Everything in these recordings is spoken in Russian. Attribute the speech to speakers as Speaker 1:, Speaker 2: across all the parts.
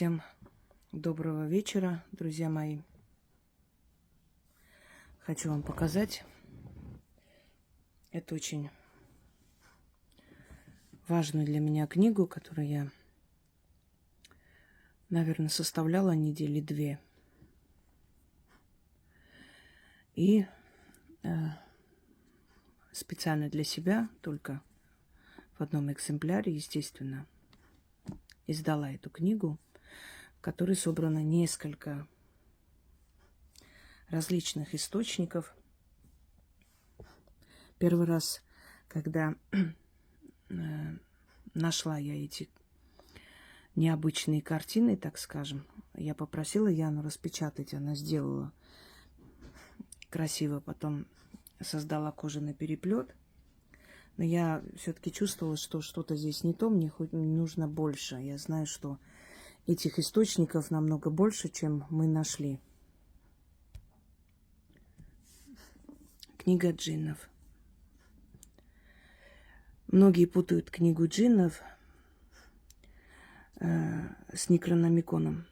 Speaker 1: Всем доброго вечера, друзья мои. Хочу вам показать эту очень важную для меня книгу, которую я, наверное, составляла недели 2. И специально для себя, только в одном экземпляре, естественно, издала эту книгу, в которой собрано несколько различных источников. Первый раз, когда нашла я эти необычные картины, так скажем, я попросила Яну распечатать, она сделала красиво, потом создала кожаный переплет. Но я все-таки чувствовала, что что-то здесь не то, мне хоть нужно больше. Я знаю, что этих источников намного больше, чем мы нашли. Книга джиннов. Многие путают книгу джиннов с Некрономиконом,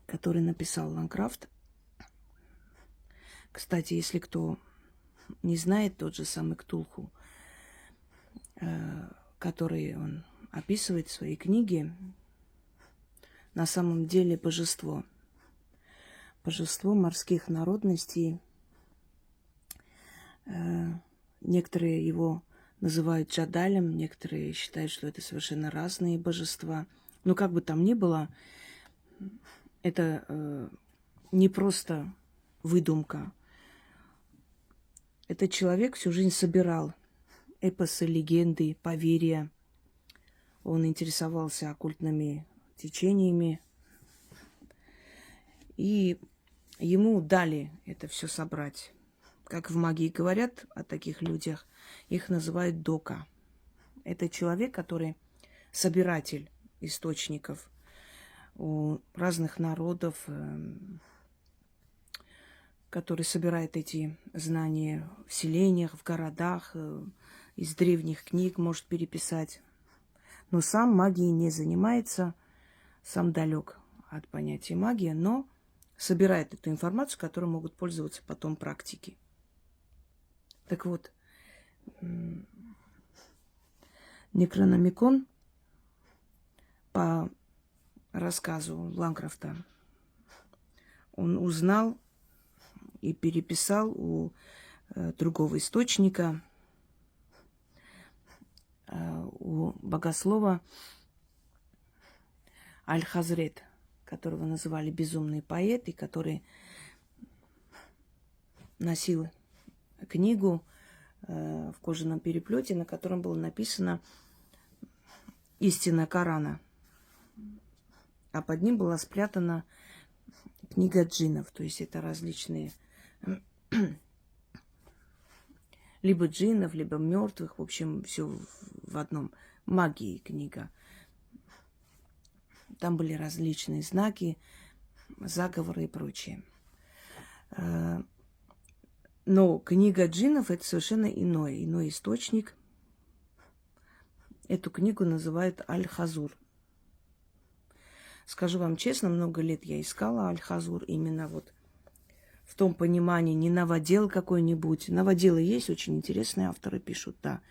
Speaker 1: который написал Лавкрафт. Кстати, если кто не знает, тот же самый Ктулху, который он описывает в своей книге, на самом деле божество. Божество морских народностей. Некоторые его называют Джадалем, некоторые считают, что это совершенно разные божества. Но как бы там ни было, это не просто выдумка. Этот человек всю жизнь собирал эпосы, легенды, поверья. Он интересовался оккультными течениями. И ему дали это все собрать. Как в магии говорят о таких людях, их называют дока. Это человек, который собиратель источников у разных народов, который собирает эти знания в селениях, в городах, из древних книг может переписать. Но сам магией не занимается, сам далек от понятия магия, но собирает эту информацию, которой могут пользоваться потом практики. Так вот, Некрономикон, по рассказу Лавкрафта, он узнал и переписал у другого источника, у богослова Аль-Хазрет, которого называли безумный поэт, и который носил книгу в кожаном переплете, на котором было написано «Истина Корана», а под ним была спрятана книга джиннов, то есть это различные либо джиннов, либо мертвых, в общем, все в одном. Магии книга. Там были различные знаки, заговоры и прочее. Но книга джиннов – это совершенно иной источник. Эту книгу называют Аль-Хазур. Скажу вам честно, много лет я искала Аль-Хазур именно вот в том понимании, не новодел какой-нибудь. Новоделы есть, очень интересные авторы пишут, да.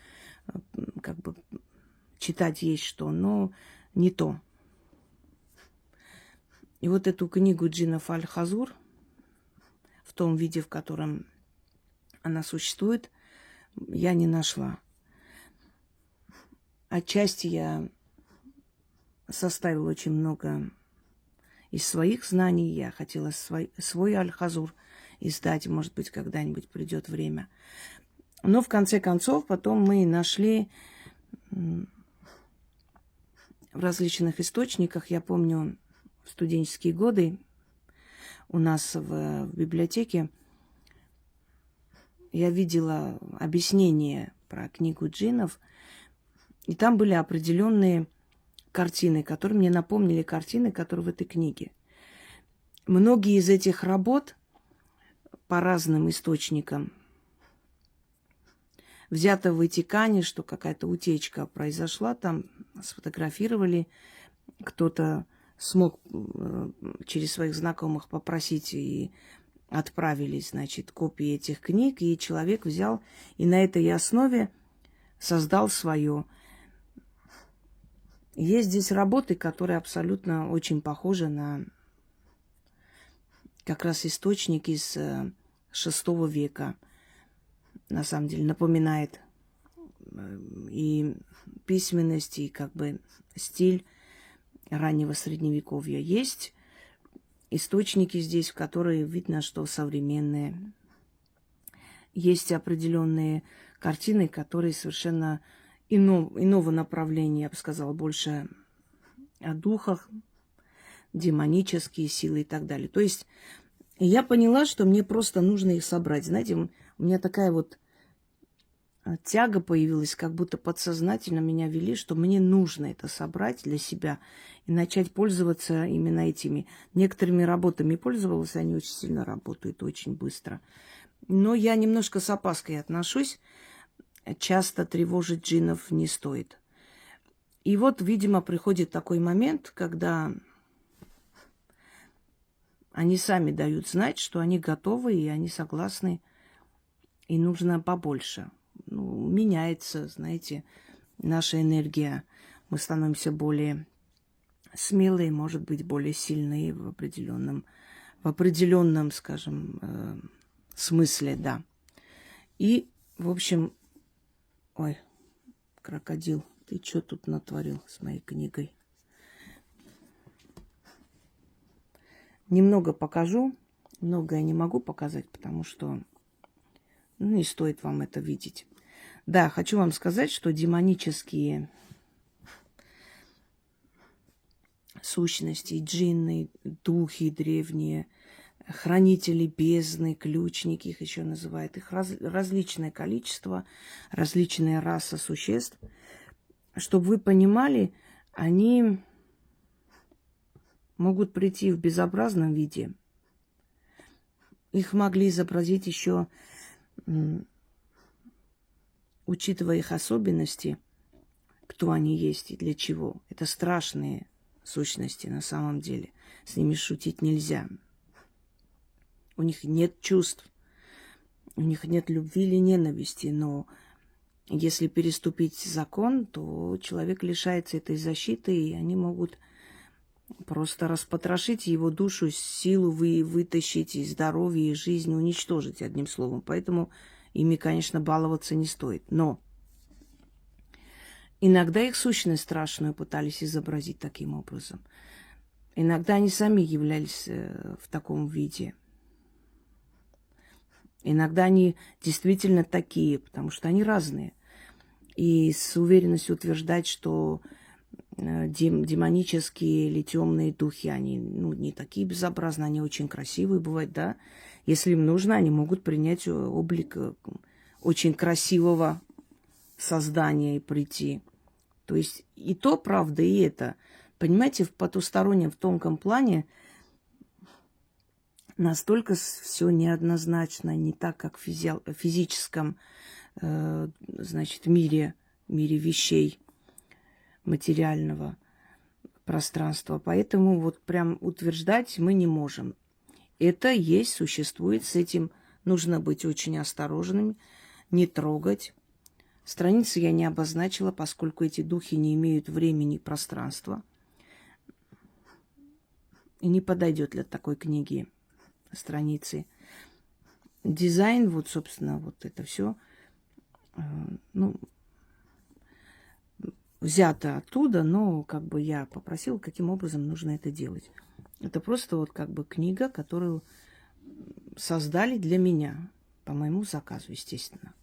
Speaker 1: Как бы читать есть что, но не то. И вот эту книгу джиннов Аль-Хазур, в том виде, в котором она существует, я не нашла. Отчасти я составила очень много из своих знаний. Я хотела свой Аль-Хазур издать, может быть, когда-нибудь придет время. Но в конце концов потом мы нашли в различных источниках. Я помню, в студенческие годы у нас в библиотеке я видела объяснение про книгу джиннов, и там были определенные картины, которые мне напомнили картины, которые в этой книге. Многие из этих работ по разным источникам взято в Ватикане, что какая-то утечка произошла, там сфотографировали, кто-то смог через своих знакомых попросить, и отправились, значит, копии этих книг, и человек взял и на этой основе создал свое. Есть здесь работы, которые абсолютно очень похожи на как раз источник из VI века. На самом деле напоминает и письменность, и как бы стиль раннего средневековья. Есть источники здесь, в которые видно, что современные. Есть определенные картины, которые совершенно иного направления, я бы сказала, больше о духах, демонические силы и так далее. То есть я поняла, что мне просто нужно их собрать. Знаете, у меня такая вот тяга появилась, как будто подсознательно меня вели, что мне нужно это собрать для себя и начать пользоваться именно этими. Некоторыми работами пользовалась, они очень сильно работают, очень быстро. Но я немножко с опаской отношусь. Часто тревожить джиннов не стоит. И вот, видимо, приходит такой момент, когда они сами дают знать, что они готовы и они согласны, и нужно побольше. Меняется, знаете, наша энергия. Мы становимся более смелые, может быть, более сильные в определенном, скажем, смысле, да. И, в общем, ой, крокодил, ты что тут натворил с моей книгой? Немного покажу, многое не могу показать, потому что не стоит вам это видеть. Да, хочу вам сказать, что демонические сущности, джинны, духи древние, хранители бездны, ключники их еще называют, их различное количество, различные расы существ. Чтобы вы понимали, они могут прийти в безобразном виде. Их могли изобразить еще, учитывая их особенности, кто они есть и для чего. Это страшные сущности на самом деле. С ними шутить нельзя. У них нет чувств, у них нет любви или ненависти, но если переступить закон, то человек лишается этой защиты, и они могут просто распотрошить его душу, силу вытащить, и здоровье, и жизнь уничтожить, одним словом. Поэтому ими, конечно, баловаться не стоит. Но иногда их сущность страшную пытались изобразить таким образом. Иногда они сами являлись в таком виде. Иногда они действительно такие, потому что они разные. И с уверенностью утверждать, что демонические или темные духи, они не такие безобразные, они очень красивые бывают, да. Если им нужно, они могут принять облик очень красивого создания и прийти. То есть и то правда, и это. Понимаете, в потустороннем, в тонком плане настолько все неоднозначно, не так, как в физическом, значит, мире вещей, материального пространства. Поэтому вот прям утверждать мы не можем. Это есть, существует, с этим нужно быть очень осторожными, не трогать. Страницы я не обозначила, поскольку эти духи не имеют времени и пространства. И не подойдет для такой книги страницы. Дизайн, вот, собственно, вот это все, взято оттуда, но как бы я попросила, каким образом нужно это делать. Это просто вот как бы книга, которую создали для меня, по моему заказу, естественно.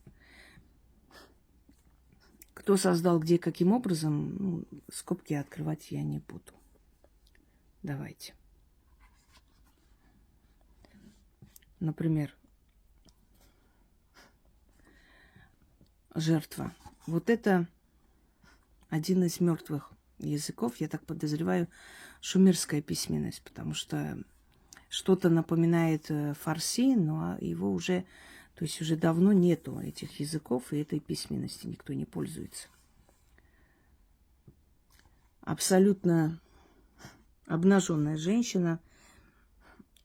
Speaker 1: Кто создал где, каким образом, скобки открывать я не буду. Давайте. Например, жертва. Вот это один из мертвых языков, я так подозреваю, шумерская письменность, потому что что-то напоминает фарси, но его уже, то есть уже давно нету этих языков и этой письменности, никто не пользуется. Абсолютно Обнаженная женщина,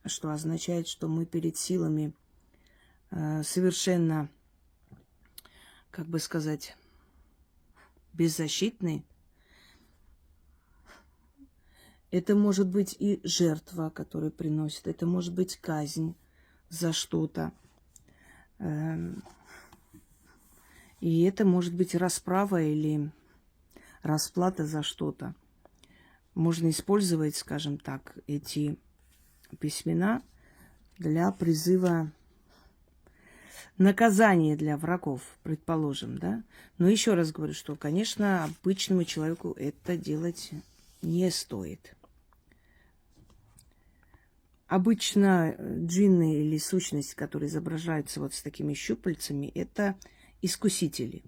Speaker 1: что означает, что мы перед силами совершенно, как бы сказать, беззащитны. Это может быть и жертва, которую приносит, это может быть казнь за что-то. И это может быть расправа или расплата за что-то. Можно использовать, скажем так, эти письмена для призыва наказания для врагов, предположим, да. Но еще раз говорю, что, конечно, обычному человеку это делать не стоит. Обычно джинны или сущности, которые изображаются вот с такими щупальцами, это искусители.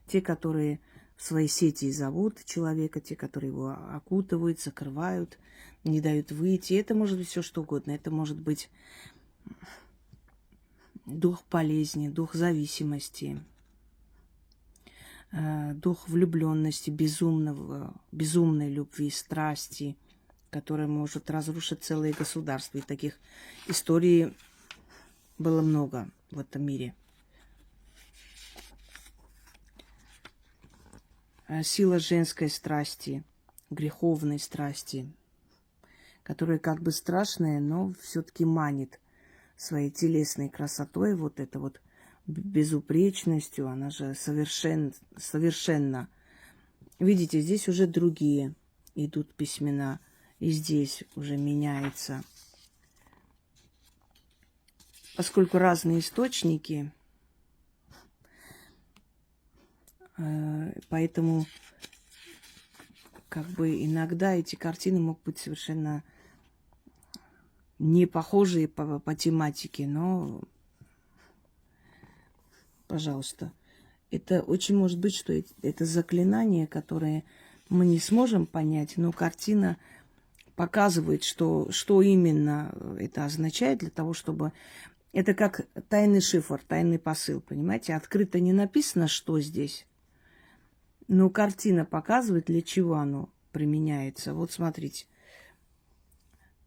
Speaker 1: Те, которые в своей сети зовут человека, те, которые его окутывают, закрывают, не дают выйти. Это может быть все что угодно. Это может быть дух болезни, дух зависимости, дух влюбленности, безумной любви, страсти, которая может разрушить целые государства. И таких историй было много в этом мире. Сила женской страсти, греховной страсти, которая как бы страшная, но все-таки манит своей телесной красотой, вот это вот безупречностью, она же совершенно. Видите, здесь уже другие идут письмена, и здесь уже меняется. Поскольку разные источники, поэтому как бы иногда эти картины могут быть совершенно не похожие по тематике, но, пожалуйста, это очень может быть, что это заклинание, которое мы не сможем понять, но картина показывает, что именно это означает для того, чтобы... Это как тайный шифр, тайный посыл, понимаете? Открыто не написано, что здесь, но картина показывает, для чего оно применяется. Вот смотрите.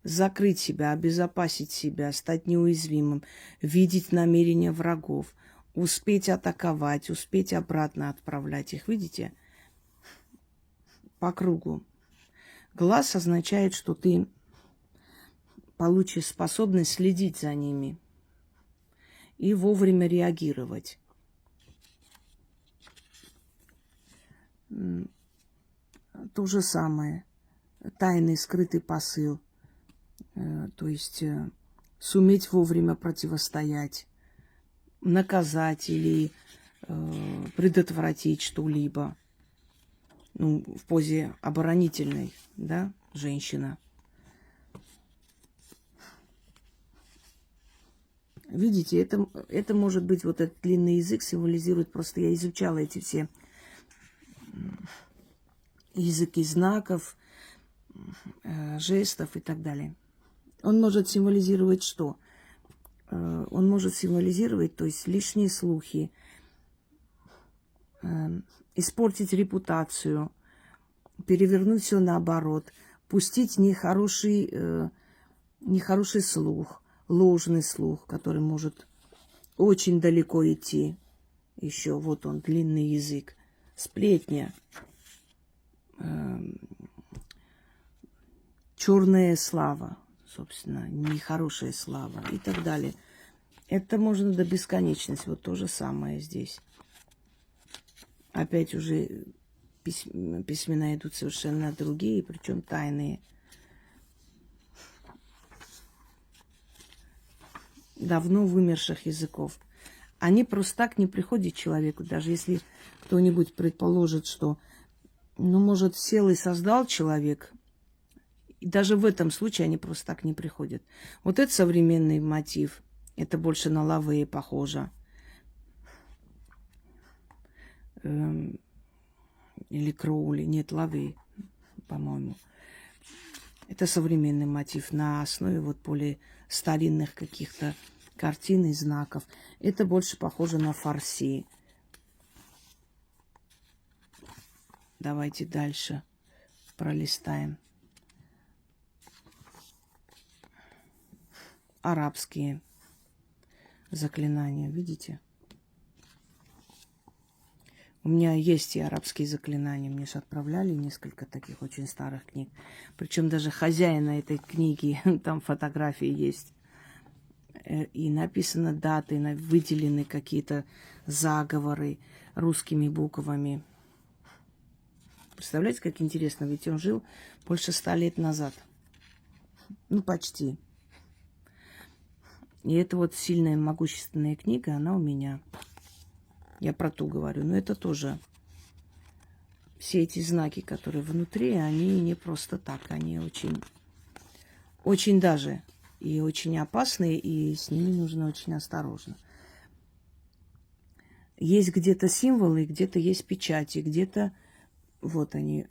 Speaker 1: Закрыть себя, обезопасить себя, стать неуязвимым, видеть намерения врагов, успеть атаковать, успеть обратно отправлять их. Видите? По кругу. Глаз означает, что ты получишь способность следить за ними и вовремя реагировать. То же самое. Тайный, скрытый посыл. То есть суметь вовремя противостоять, наказать или предотвратить что-либо. Ну, в позе оборонительной, да, женщина. Видите, это может быть, вот этот длинный язык символизирует, просто я изучала эти все языки знаков, жестов и так далее. Он может символизировать что? Он может символизировать, то есть лишние слухи, испортить репутацию, перевернуть все наоборот, пустить нехороший слух, ложный слух, который может очень далеко идти. Еще вот он, длинный язык, сплетня, черная слава, собственно, нехорошая слава и так далее. Это можно до бесконечности. Вот то же самое здесь. Опять уже письмена идут совершенно другие, причем тайные. Давно вымерших языков. Они просто так не приходят человеку, даже если кто-нибудь предположит, что, ну, может, сел и создал человек, и даже в этом случае они просто так не приходят. Вот это современный мотив. Это больше на Лавее похоже. Или Кроули. Нет, Лавей, по-моему. Это современный мотив на основе вот более старинных каких-то картин и знаков. Это больше похоже на фарси. Давайте дальше пролистаем. арабские заклинания, видите? У меня есть и арабские заклинания. Мне же отправляли несколько таких очень старых книг. Причем даже хозяина этой книги, там фотографии есть. И написаны даты, выделены какие-то заговоры русскими буквами. Представляете, как интересно? Ведь он жил больше 100 лет назад. Ну, почти. И это вот сильная, могущественная книга, она у меня. Я про ту говорю. Но это тоже все эти знаки, которые внутри, они не просто так. Они очень, очень даже и очень опасные, и с ними нужно очень осторожно. Есть где-то символы, где-то есть печати, где-то вот они,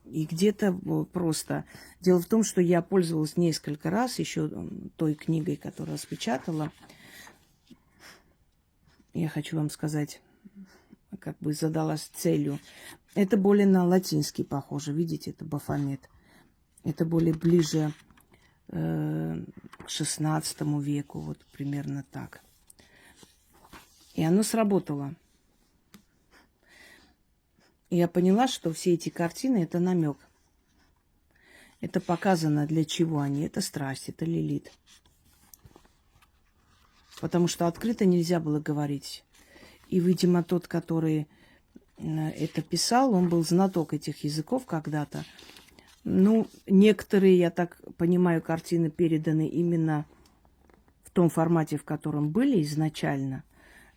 Speaker 1: и где-то просто. Дело в том, что я пользовалась несколько раз еще той книгой, которую распечатала. Я хочу вам сказать, как бы задалась целью. Это более на латинский похоже. Видите, это Бафомет. Это более ближе к XVI веку. Вот примерно так. И оно сработало. Я поняла, что все эти картины – это намек. Это показано, для чего они. Это страсть, это Лилит. Потому что открыто нельзя было говорить. И, видимо, тот, который это писал, он был знаток этих языков когда-то. Ну, некоторые, я так понимаю, картины переданы именно в том формате, в котором были изначально.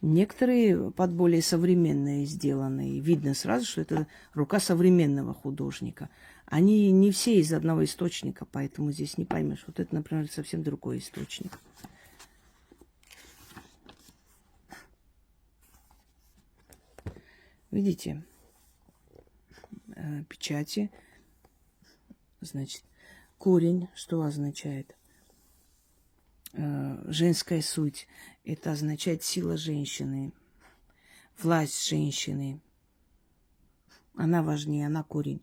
Speaker 1: Некоторые под более современные сделаны. И видно сразу, что это рука современного художника. Они не все из одного источника, поэтому здесь не поймешь. Вот это, например, совсем другой источник. Видите? Печати. Значит, корень, что означает? Женская суть. Это означает сила женщины, власть женщины. Она важнее, она корень.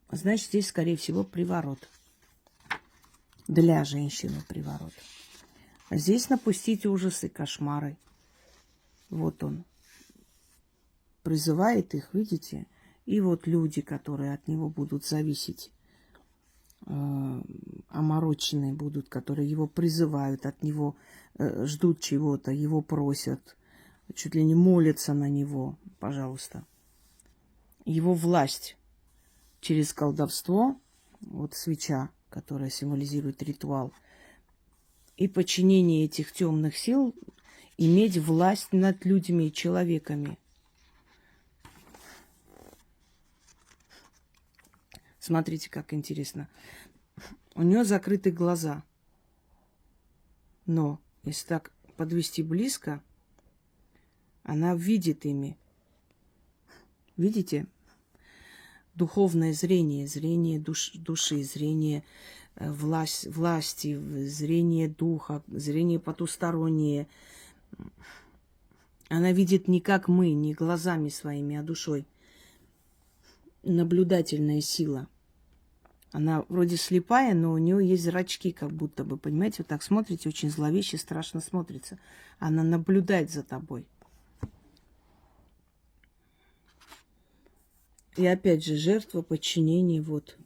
Speaker 1: Значит, здесь, скорее всего, приворот. Для женщины приворот. А здесь напустить ужасы, кошмары. Вот он. Призывает их, видите? И вот люди, которые от него будут зависеть, омороченные будут, которые его призывают, от него ждут чего-то, его просят, чуть ли не молятся на него, пожалуйста. Его власть через колдовство, вот свеча, которая символизирует ритуал, и подчинение этих темных сил, иметь власть над людьми и человеками. Смотрите, как интересно. У нее закрыты глаза. Но если так подвести близко, она видит ими. Видите? Духовное зрение, зрение души, зрение власти, зрение духа, зрение потустороннее. Она видит не как мы, не глазами своими, а душой. Наблюдательная сила. Она вроде слепая, но у нее есть зрачки, как будто бы, понимаете, вот так смотрите, очень зловеще, страшно смотрится. Она наблюдает за тобой. И опять же, жертва, подчинение, вот.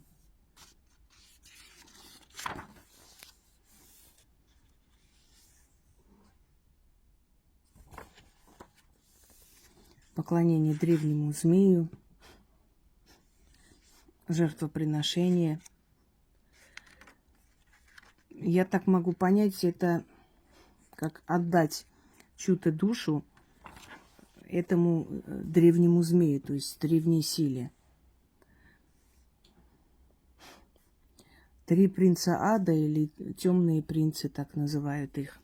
Speaker 1: Поклонение древнему змею. Жертвоприношение. Я так могу понять, это как отдать чью-то душу этому древнему змею, то есть древней силе. 3 принца ада или темные принцы, так называют их.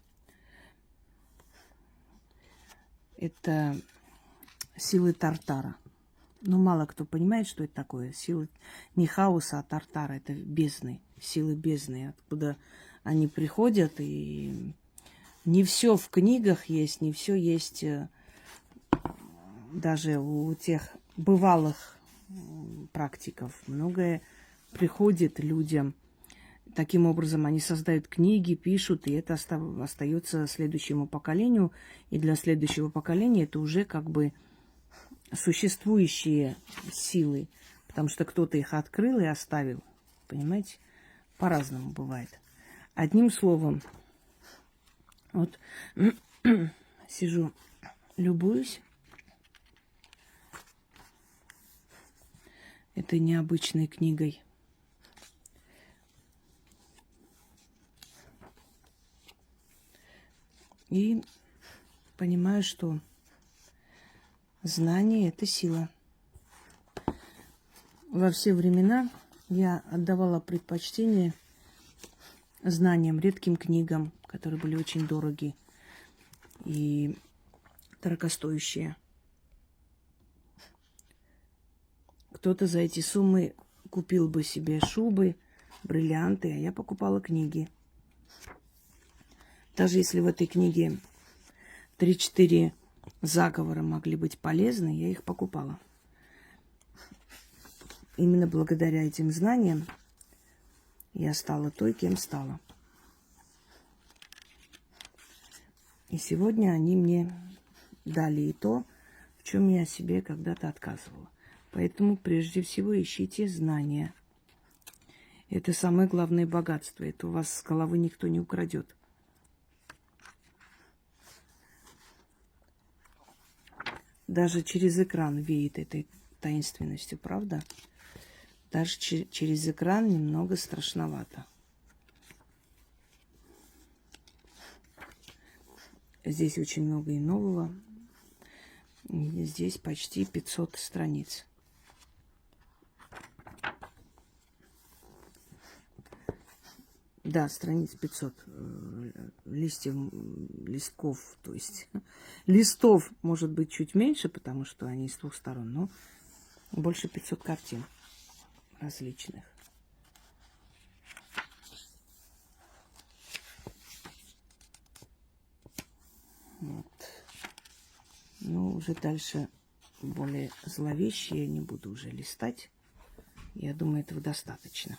Speaker 1: Это силы Тартара. Но мало кто понимает, что это такое. Силы не хаоса, а Тартара. Это бездны, силы бездны, откуда они приходят. И не все в книгах есть, не все есть даже у тех бывалых практиков. Многое приходит людям Таким образом, они создают книги, пишут, и это остается следующему поколению. И для следующего поколения это уже как бы существующие силы, потому что кто-то их открыл и оставил. Понимаете? По-разному бывает. Одним словом, вот сижу, любуюсь этой необычной книгой. И понимаю, что знание – это сила. Во все времена я отдавала предпочтение знаниям, редким книгам, которые были очень дороги и дорогостоящие. Кто-то за эти суммы купил бы себе шубы, бриллианты, а я покупала книги. Даже если в этой книге 3-4 заговора могли быть полезны, я их покупала. Именно благодаря этим знаниям я стала той, кем стала. И сегодня они мне дали и то, в чем я себе когда-то отказывала. Поэтому прежде всего ищите знания. Это самое главное богатство. Это у вас с головы никто не украдет. Даже через экран веет этой таинственностью, правда? Даже через экран немного страшновато. Здесь очень много и нового. Здесь почти 500 страниц. Да, страниц 500. Листков, то есть листов может быть чуть меньше, потому что они с двух сторон, но больше 500 картин различных. Вот. Ну, уже дальше более зловещие я не буду уже листать. Я думаю, этого достаточно.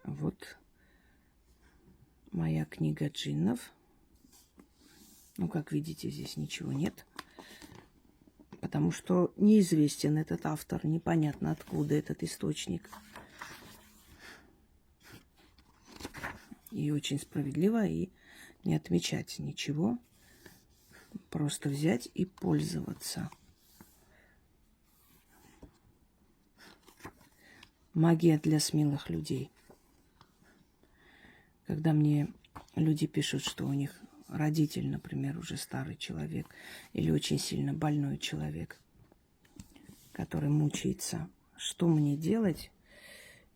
Speaker 1: Вот моя книга джиннов. Ну, как видите, здесь ничего нет. Потому что неизвестен этот автор, непонятно откуда этот источник. И очень справедливо и не отмечать ничего. Просто взять и пользоваться. Магия для смелых людей. Когда мне люди пишут, что у них родитель, например, уже старый человек, или очень сильно больной человек, который мучается, что мне делать?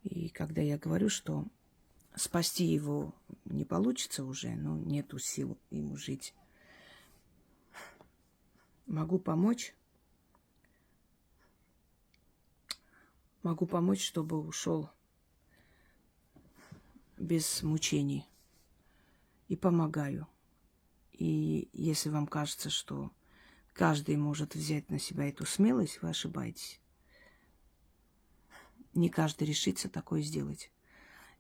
Speaker 1: И когда я говорю, что спасти его не получится уже, но нету сил ему жить, могу помочь. Могу помочь, чтобы ушел без мучений. И помогаю. И если вам кажется, что каждый может взять на себя эту смелость, вы ошибаетесь. Не каждый решится такое сделать.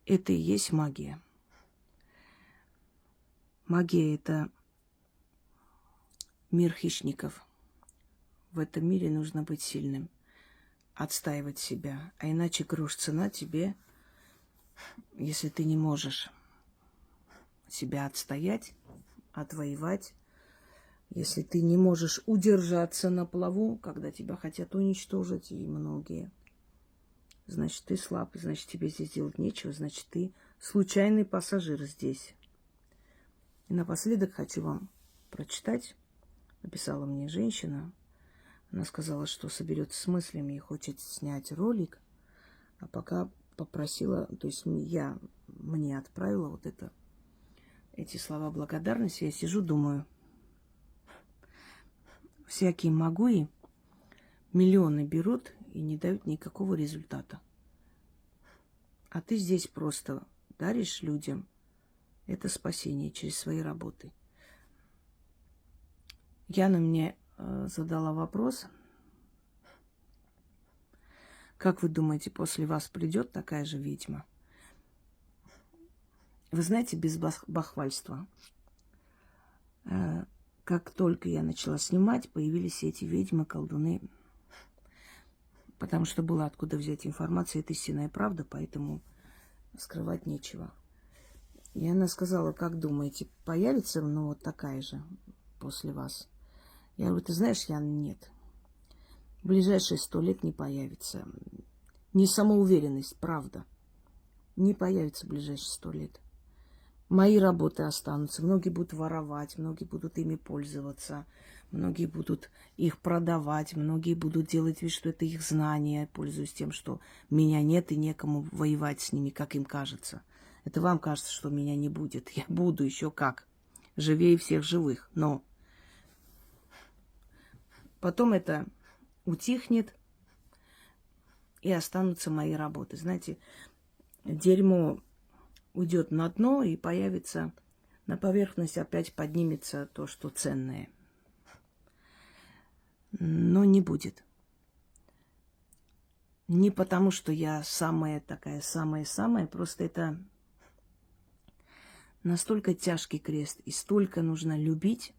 Speaker 1: Это и есть магия. Магия – это мир хищников. В этом мире нужно быть сильным, отстаивать себя. А иначе грош цена тебе, если ты не можешь себя отстоять, отвоевать, если ты не можешь удержаться на плаву, когда тебя хотят уничтожить, и многие, значит, ты слаб, значит, тебе здесь делать нечего, значит, ты случайный пассажир здесь. И напоследок хочу вам прочитать. Написала мне женщина. Она сказала, что соберется с мыслями и хочет снять ролик, а пока попросила, то есть я мне отправила вот это, эти слова благодарности. Я сижу, думаю, всякие магуи миллионы берут и не дают никакого результата. А ты здесь просто даришь людям это спасение через свои работы. Яна мне задала вопрос, Как вы думаете, после вас придет такая же ведьма? Вы знаете, без бахвальства, как только я начала снимать, появились эти ведьмы, колдуны. Потому что было откуда взять информацию, это истинная правда, поэтому скрывать нечего. И она сказала, как думаете, появится, ну, вот такая же после вас? Я говорю, ты знаешь, нет. В ближайшие 100 лет не появится. Не самоуверенность, правда. Не появится в ближайшие 100 лет. Мои работы останутся. Многие будут воровать, многие будут ими пользоваться, многие будут их продавать, многие будут делать вид, что это их знания, пользуясь тем, что меня нет и некому воевать с ними, как им кажется. Это вам кажется, что меня не будет. Я буду еще как. Живее всех живых. Но потом это утихнет, и останутся мои работы. Знаете, дерьмо уйдет на дно, и появится на поверхность, опять поднимется то, что ценное. Но не будет. Не потому, что я самая такая, самая-самая, просто это настолько тяжкий крест, и столько нужно любить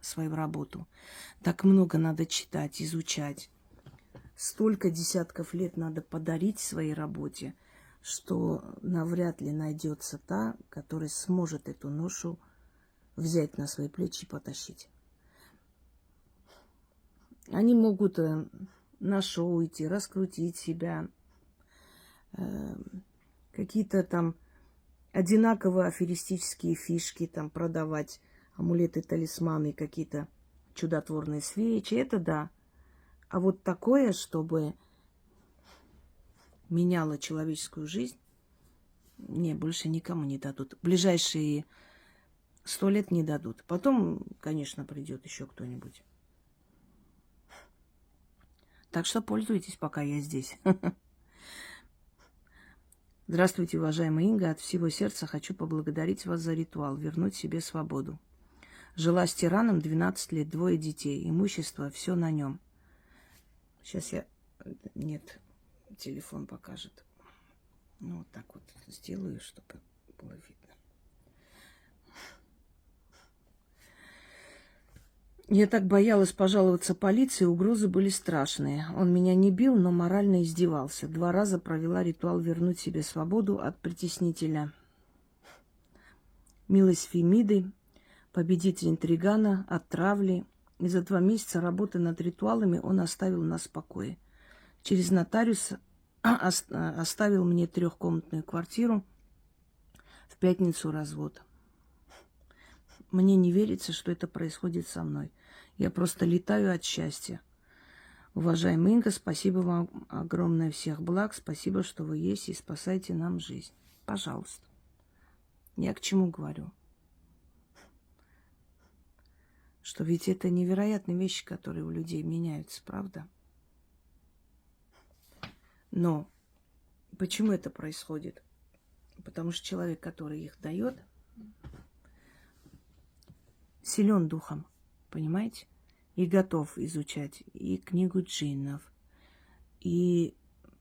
Speaker 1: свою работу. Так много надо читать, изучать. Столько десятков лет надо подарить своей работе, что навряд ли найдется та, которая сможет эту ношу взять на свои плечи и потащить. Они могут на шоу идти, раскрутить себя, какие-то там одинаковые аферистические фишки там продавать, амулеты, талисманы, какие-то чудотворные свечи, это да. А вот такое, чтобы меняло человеческую жизнь, не, больше никому не дадут. Ближайшие 100 лет не дадут. Потом, конечно, придет еще кто-нибудь. Так что пользуйтесь, пока я здесь. Здравствуйте, уважаемая Инга. От всего сердца хочу поблагодарить вас за ритуал, вернуть себе свободу. Жила с тираном 12 лет, 2 детей, имущество, все на нем. Сейчас я... Нет, телефон покажет. Ну, вот так вот сделаю, чтобы было видно. Я так боялась пожаловаться полиции, угрозы были страшные. Он меня не бил, но морально издевался. 2 раза провела ритуал вернуть себе свободу от притеснителя. Милость Фемиды, победитель интригана, от травли. И за 2 месяца работы над ритуалами он оставил нас в покое. Через нотариуса оставил мне 3-комнатную квартиру. В пятницу развод. Мне не верится, что это происходит со мной. Я просто летаю от счастья. Уважаемая Инга, спасибо вам огромное, всех благ. Спасибо, что вы есть и спасаете нам жизнь. Пожалуйста. Я к чему говорю? Что ведь это невероятные вещи, которые у людей меняются, правда? Но почему это происходит? Потому что человек, который их дает, силен духом, понимаете? И готов изучать и книгу джиннов, и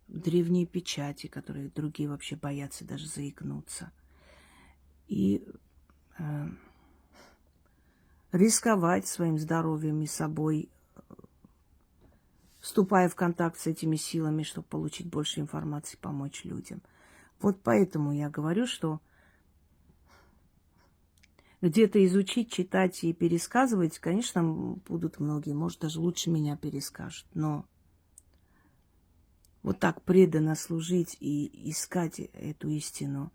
Speaker 1: древние печати, которые другие вообще боятся даже заикнуться. И рисковать своим здоровьем и собой, вступая в контакт с этими силами, чтобы получить больше информации, помочь людям. Вот поэтому я говорю, что где-то изучить, читать и пересказывать, конечно, будут многие, может, даже лучше меня перескажут. Но вот так преданно служить и искать эту истину,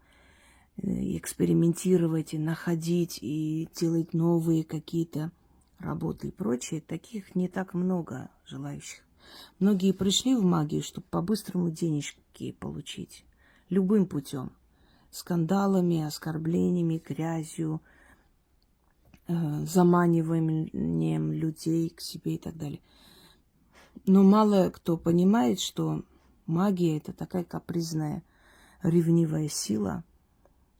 Speaker 1: и экспериментировать, и находить, и делать новые какие-то работы и прочее, таких не так много желающих. Многие пришли в магию, чтобы по-быстрому денежки получить. Любым путем. Скандалами, оскорблениями, грязью, заманиванием людей к себе и так далее. Но мало кто понимает, что магия – это такая капризная, ревнивая сила.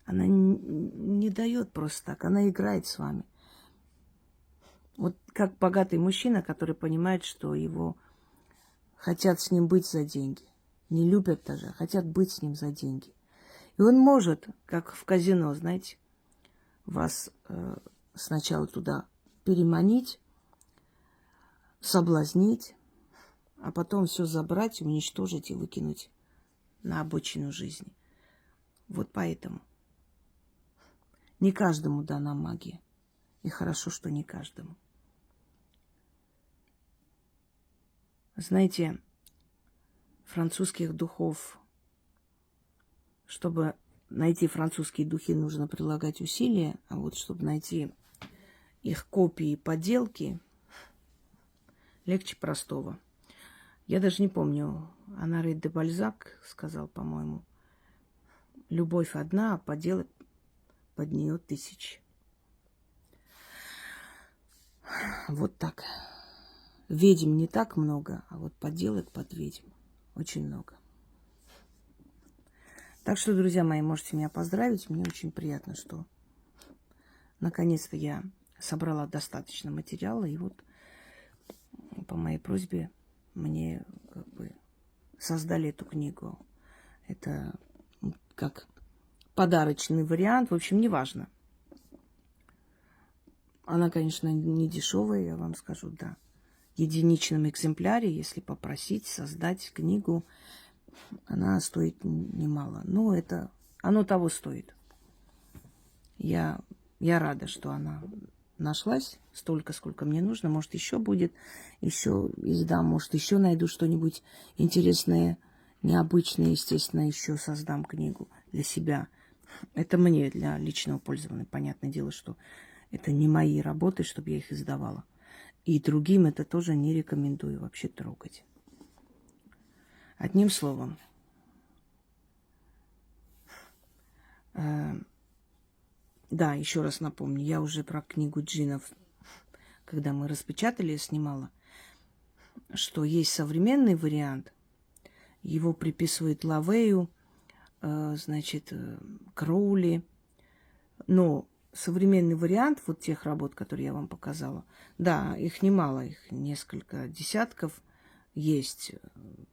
Speaker 1: Она не дает просто так, она играет с вами. Вот как богатый мужчина, который понимает, что его хотят с ним быть за деньги. Не любят даже, а хотят быть с ним за деньги. И он может, как в казино, знаете, вас сначала туда переманить, соблазнить, а потом все забрать, уничтожить и выкинуть на обочину жизни. Вот поэтому не каждому дана магия. И хорошо, что не каждому. Знаете, французских духов, чтобы найти французские духи, нужно прилагать усилия, а вот чтобы найти их копии и подделки, легче простого. Я даже не помню, Анаре де Бальзак сказал, по-моему, любовь одна, а подделок под нее 1000. Вот так. Ведьм не так много, а вот подделок под ведьм очень много. Так что, друзья мои, можете меня поздравить. Мне очень приятно, что наконец-то я собрала достаточно материала. И вот по моей просьбе мне как бы создали эту книгу. Это как подарочный вариант. В общем, неважно. Она, конечно, не дешевая, я вам скажу, да. В единичном экземпляре, если попросить создать книгу, она стоит немало. Но это, оно того стоит. Я рада, что она нашлась столько, сколько мне нужно. Может, еще будет, еще издам, может, еще найду что-нибудь интересное, необычное, естественно, еще создам книгу для себя. Это мне, для личного пользования. Понятное дело, что это не мои работы, чтобы я их издавала. И другим это тоже не рекомендую вообще трогать. Одним словом, да, еще раз напомню, я уже про книгу джиннов, когда мы распечатали, снимала, что есть современный вариант, его приписывают Лавею, значит, Кроули, но современный вариант вот тех работ, которые я вам показала, да, их немало, их несколько десятков есть,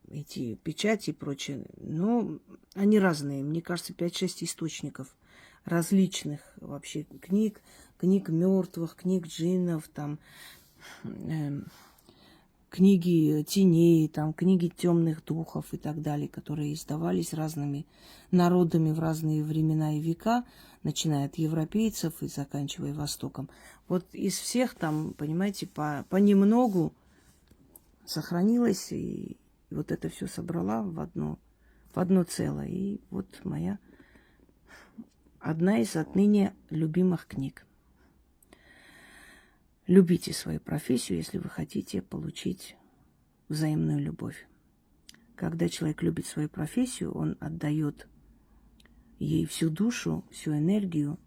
Speaker 1: эти печати и прочее, но они разные, мне кажется, 5-6 источников различных вообще книг мертвых, книг джиннов, там, книги теней, там, книги темных духов и так далее, которые издавались разными народами в разные времена и века, начиная от европейцев и заканчивая Востоком. Вот из всех там, понимаете, понемногу сохранилось, и вот это все собрала в одно целое. И вот моя одна из отныне любимых книг. Любите свою профессию, если вы хотите получить взаимную любовь. Когда человек любит свою профессию, он отдает ей всю душу, всю энергию,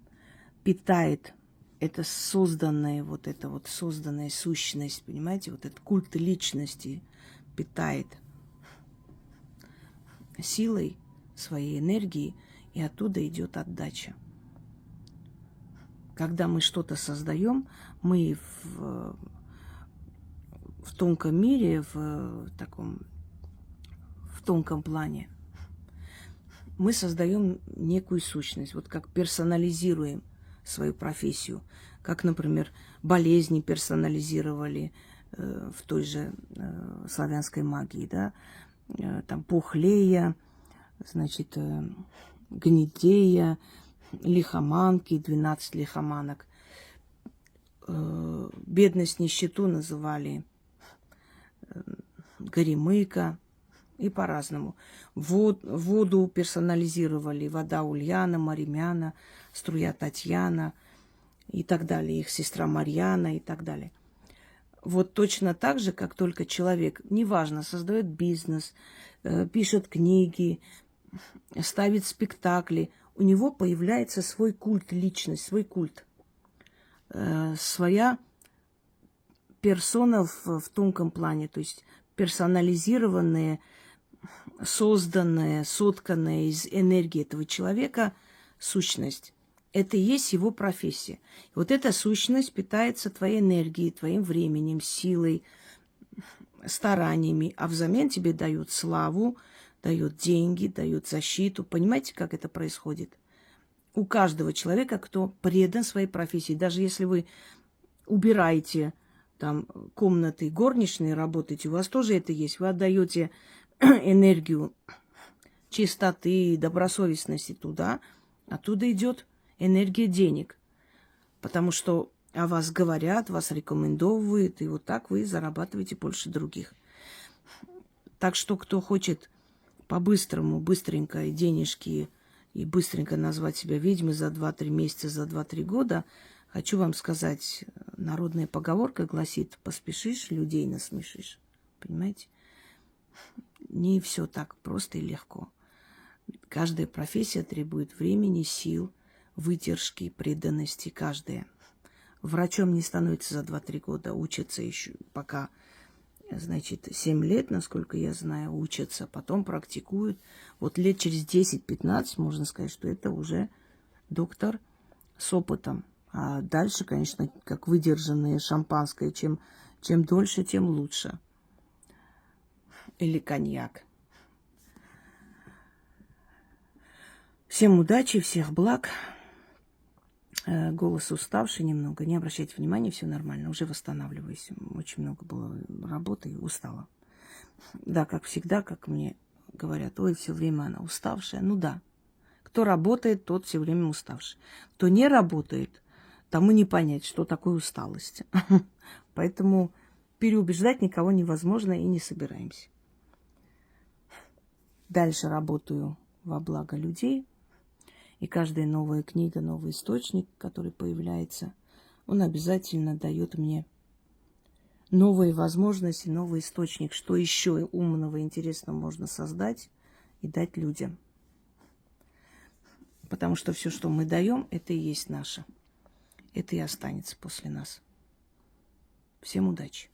Speaker 1: питает это созданная сущность, понимаете, вот этот культ личности питает силой своей энергии, и оттуда идет отдача. Когда мы что-то создаем, мы в тонком мире, в тонком плане, мы создаем некую сущность, вот как персонализируем свою профессию, как, например, болезни персонализировали в той же славянской магии, да, там пухлея, значит, гнедея, лихоманки, 12 лихоманок. Бедность, нищету называли горемыка и по-разному. Воду персонализировали. Вода Ульяна, Маримяна, струя Татьяна и так далее. Их сестра Марьяна и так далее. Вот точно так же, как только человек, неважно, создает бизнес, пишет книги, ставит спектакли, у него появляется свой культ, личность, свой культ, своя персона в тонком плане, то есть персонализированная, созданная, сотканная из энергии этого человека сущность. Это и есть его профессия. И вот эта сущность питается твоей энергией, твоим временем, силой, стараниями, а взамен тебе дают славу, дают деньги, дают защиту. Понимаете, как это происходит? У каждого человека, кто предан своей профессии, даже если вы убираете там комнаты горничные, работаете, у вас тоже это есть. Вы отдаете энергию чистоты, добросовестности туда, оттуда идет энергия денег. Потому что о вас говорят, вас рекомендовывают, и вот так вы зарабатываете больше других. Так что, кто хочет по-быстрому, быстренько денежки и быстренько назвать себя ведьмой за 2-3 месяца, за 2-3 года, хочу вам сказать, народная поговорка гласит: поспешишь, людей насмешишь. Понимаете? Не все так просто и легко. Каждая профессия требует времени, сил, выдержки, преданности. Каждая. Врачом не становится за 2-3 года, учатся еще пока, значит, 7 лет, насколько я знаю, учатся, потом практикуют. Вот лет через 10-15 можно сказать, что это уже доктор с опытом. А дальше, конечно, как выдержанное шампанское, чем дольше, тем лучше. Или коньяк. Всем удачи, всех благ. Голос уставший немного. Не обращайте внимания, все нормально. Уже восстанавливаюсь. Очень много было работы и устала. Да, как всегда, как мне говорят, ой, все время она уставшая. Ну да. Кто работает, тот все время уставший. Кто не работает, тому не понять, что такое усталость. Поэтому переубеждать никого невозможно и не собираемся. Дальше работаю во благо людей. И каждая новая книга, новый источник, который появляется, он обязательно дает мне новые возможности, новый источник, что еще умного, интересного можно создать и дать людям. Потому что все, что мы даем, это и есть наше. Это и останется после нас. Всем удачи!